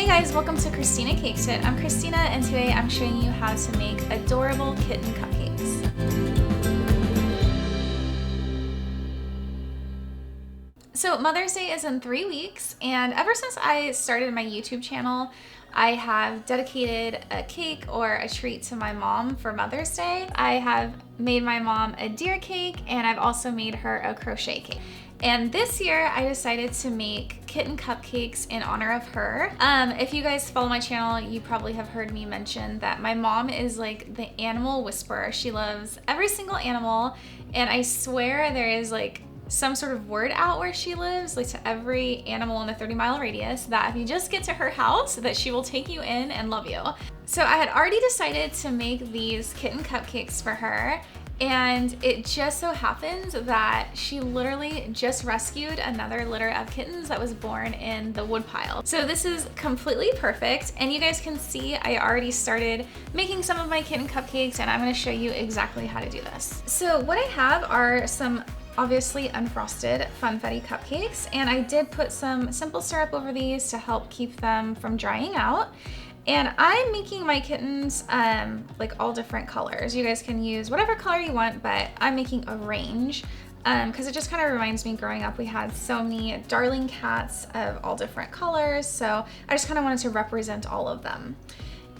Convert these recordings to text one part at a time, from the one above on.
guys, welcome to Christina Cakes It. I'm Christina and today I'm showing you how to make adorable kitten cupcakes. So Mother's Day is in 3 weeks, and ever since I started my YouTube channel, I have dedicated a cake or a treat to my mom for Mother's Day. I have made my mom a deer cake and I've also made her a crochet cake. And this year I decided to make kitten cupcakes in honor of her. If you guys follow my channel, you probably have heard me mention that my mom is like the animal whisperer. She loves every single animal, and I swear there is like some sort of word out where she lives, like to every animal in a 30-mile radius, that if you just get to her house, that she will take you in and love you. So I had already decided to make these kitten cupcakes for her, and it just so happens that she literally just rescued another litter of kittens that was born in the woodpile. So this is completely perfect, and you guys can see I already started making some of my kitten cupcakes, and I'm gonna show you exactly how to do this. So what I have are some obviously unfrosted funfetti cupcakes, and I did put some simple syrup over these to help keep them from drying out. And I'm making my kittens like all different colors. You guys can use whatever color you want, but I'm making a range because it just kind of reminds me growing up we had so many darling cats of all different colors, so I just kind of wanted to represent all of them.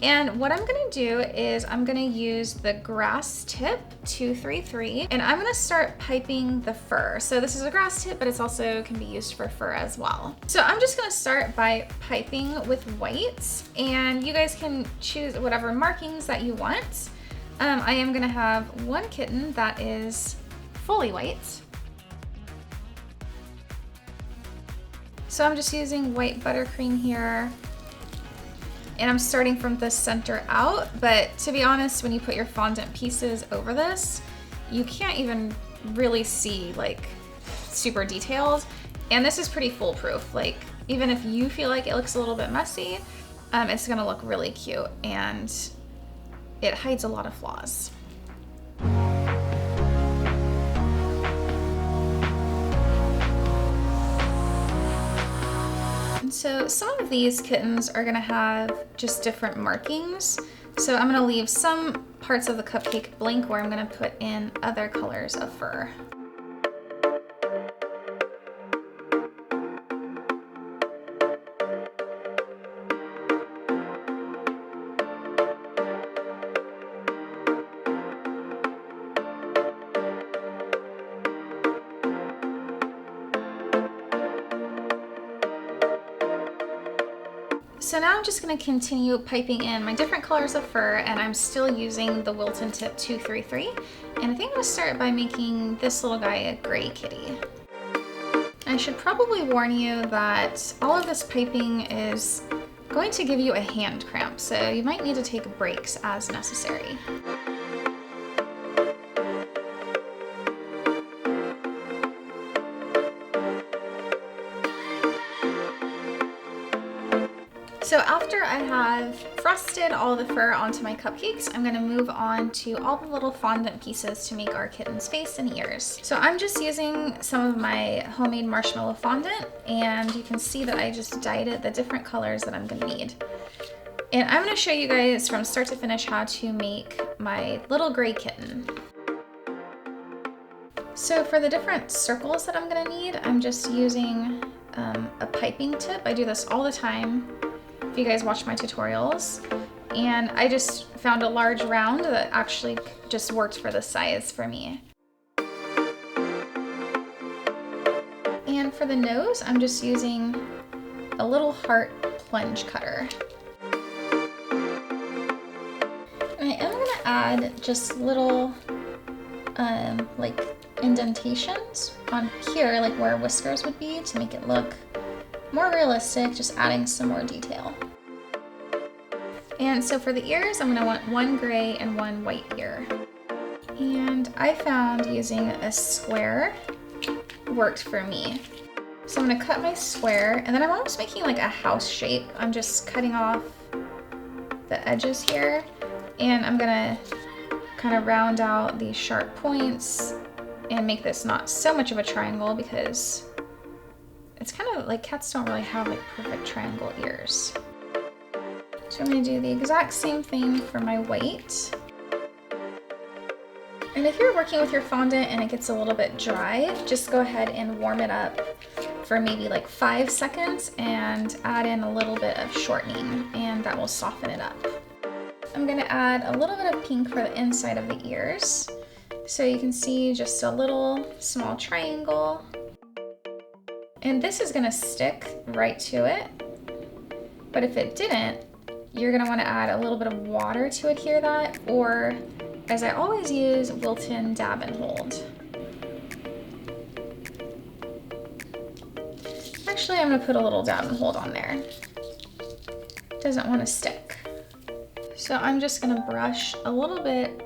And what I'm gonna do is I'm gonna use the grass tip 233, and I'm gonna start piping the fur. So this is a grass tip, but it's also can be used for fur as well. So I'm just gonna start by piping with white, and you guys can choose whatever markings that you want. I am gonna have one kitten that is fully white. So I'm just using white buttercream here. And I'm starting from the center out, but to be honest, when you put your fondant pieces over this, you can't even really see like super detailed. And this is pretty foolproof. Like even if you feel like it looks a little bit messy, it's gonna look really cute and it hides a lot of flaws. So some of these kittens are gonna have just different markings. So I'm gonna leave some parts of the cupcake blank where I'm gonna put in other colors of fur. So now I'm just going to continue piping in my different colors of fur, and I'm still using the Wilton Tip 233. And I think I'm going to start by making this little guy a gray kitty. I should probably warn you that all of this piping is going to give you a hand cramp, so you might need to take breaks as necessary. So after I have frosted all the fur onto my cupcakes, I'm gonna move on to all the little fondant pieces to make our kitten's face and ears. So I'm just using some of my homemade marshmallow fondant, and you can see that I just dyed it the different colors that I'm gonna need. And I'm gonna show you guys from start to finish how to make my little gray kitten. So for the different circles that I'm gonna need, I'm just using a piping tip. I do this all the time if you guys watch my tutorials, and I just found a large round that actually just worked for the size for me. And for the nose, I'm just using a little heart plunge cutter. I am gonna add just little like indentations on here, like where whiskers would be, to make it look more realistic, just adding some more detail. And so for the ears, I'm gonna want one gray and one white ear. And I found using a square worked for me. So I'm gonna cut my square, and then I'm almost making like a house shape. I'm just cutting off the edges here, and I'm gonna kind of round out these sharp points and make this not so much of a triangle, because it's kind of like cats don't really have like perfect triangle ears. So I'm gonna do the exact same thing for my white. And if you're working with your fondant and it gets a little bit dry, just go ahead and warm it up for maybe like 5 seconds and add in a little bit of shortening, and that will soften it up. I'm gonna add a little bit of pink for the inside of the ears. So you can see just a little small triangle. And this is gonna stick right to it. But if it didn't, you're gonna wanna add a little bit of water to adhere that, or as I always use, Wilton Dab and Hold. Actually, I'm gonna put a little Dab and Hold on there. Doesn't wanna stick. So I'm just gonna brush a little bit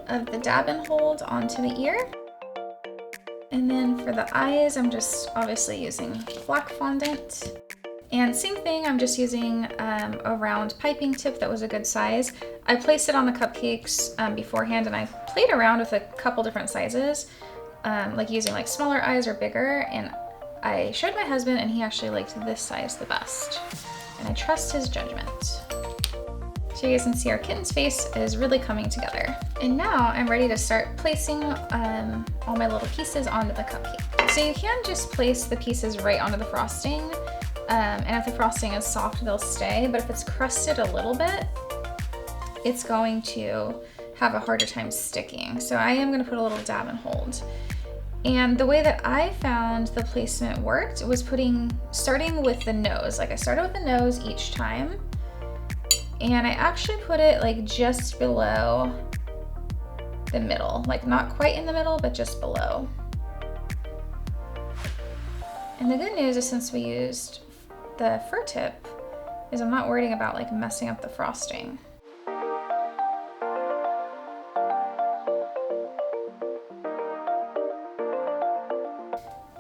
of the Dab and Hold onto the ear. And then for the eyes, I'm just obviously using black fondant. And same thing, I'm just using a round piping tip that was a good size. I placed it on the cupcakes beforehand, and I played around with a couple different sizes, like using like smaller eyes or bigger, and I showed my husband and he actually liked this size the best. And I trust his judgment. So you guys can see our kitten's face is really coming together. And now I'm ready to start placing all my little pieces onto the cupcake. So you can just place the pieces right onto the frosting, and if the frosting is soft, they'll stay, but if it's crusted a little bit, it's going to have a harder time sticking. So I am gonna put a little Dab and Hold. And the way that I found the placement worked was starting with the nose. Like I started with the nose each time, and I actually put it like just below the middle, like not quite in the middle, but just below. And the good news is, since we used the fur tip, is I'm not worrying about like messing up the frosting.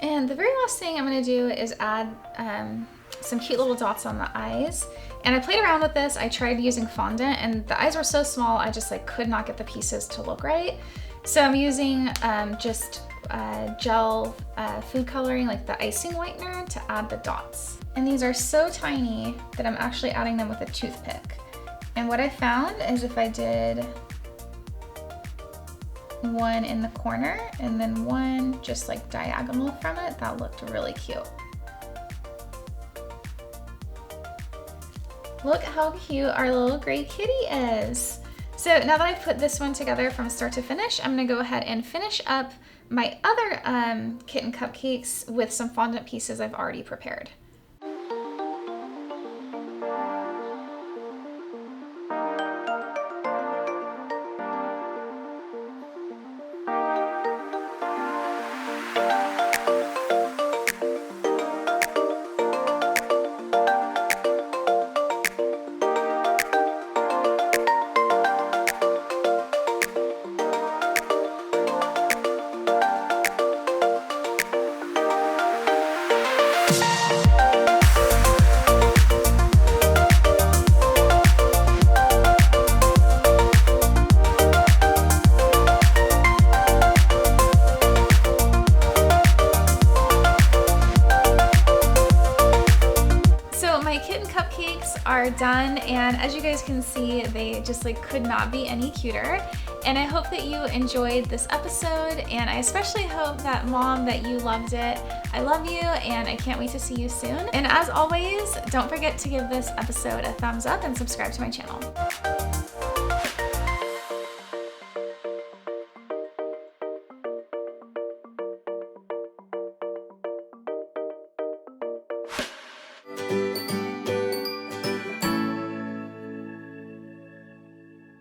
And the very last thing I'm gonna do is add some cute little dots on the eyes. And I played around with this. I tried using fondant, and the eyes were so small, I just like could not get the pieces to look right. So I'm using just gel food coloring, like the icing whitener, to add the dots. And these are so tiny that I'm actually adding them with a toothpick. And what I found is if I did one in the corner and then one just like diagonal from it, that looked really cute. Look how cute our little gray kitty is. So now that I've put this one together from start to finish, I'm gonna go ahead and finish up my other kitten cupcakes with some fondant pieces I've already prepared. Are done, and as you guys can see, they just like could not be any cuter. And I hope that you enjoyed this episode, and I especially hope that Mom, that you loved it. I love you, and I can't wait to see you soon. And as always, don't forget to give this episode a thumbs up and subscribe to my channel.